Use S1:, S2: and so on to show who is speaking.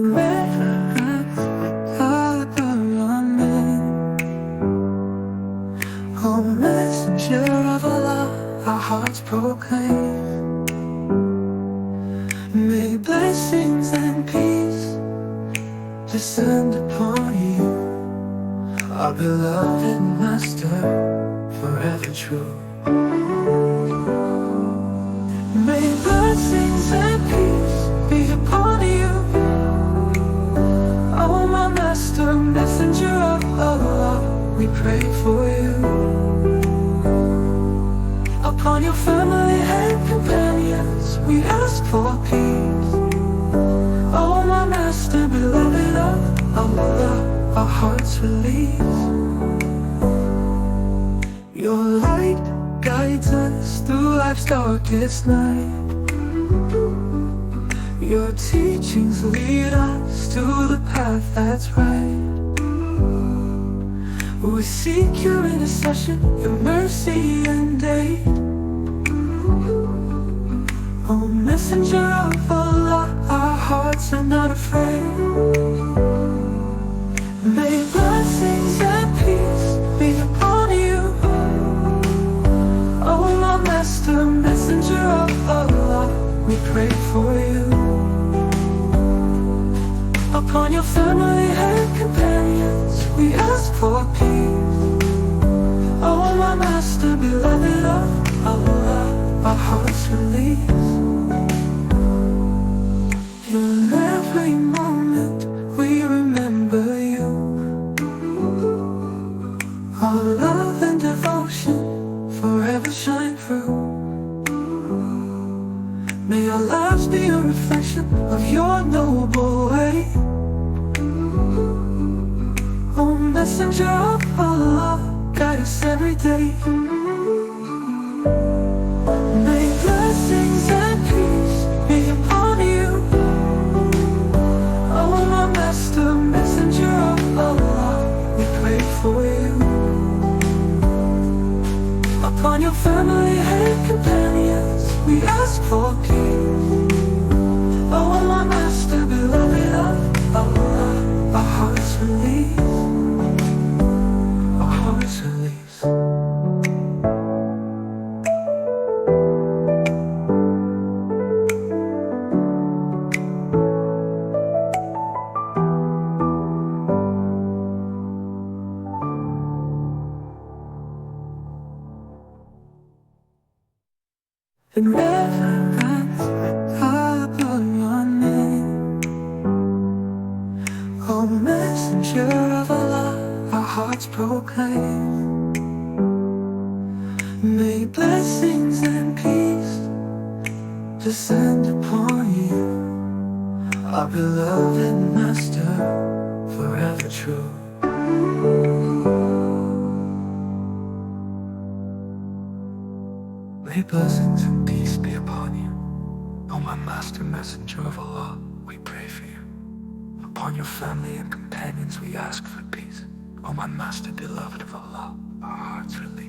S1: reverence, O messenger of Allah, our hearts proclaim. May blessings and peace descend upon you, our beloved Master, forever true. May blessings and peace be upon you, oh my Master, messenger of Allah, we pray for you. Upon your family and companions, we ask for peace. Oh my Master, beloved of Allah, our hearts release. Your light guides us through life's darkest night. Your teachings lead us to the path that's right. We seek your intercession, your mercy and aid. O messenger of Allah, our hearts are not afraid. May blessings and peace be upon you, oh my Master, messenger of Allah, we pray for you. Upon your family and companions, we ask for peace. Oh my Master, beloved of Allah, our hearts release. In every moment we remember you. Our love and devotion forever shine through. May our lives be a reflection of your noble way. Oh messenger of Allah, guide us every day. May blessings and peace be upon you, oh my Master, messenger of Allah, we pray for you. Upon your family and companions, we ask for peace. Oh my Master, beloved of Allah, our hearts release. Our hearts release. In reverence, I put your name. O messenger of Allah, our hearts proclaim. May blessings and peace descend upon you, our beloved Master, forever true. May blessings and peace be upon you, O my Master, messenger of Allah, we pray for you. Upon your family and companions we ask for peace, O my Master, beloved of Allah, our hearts release.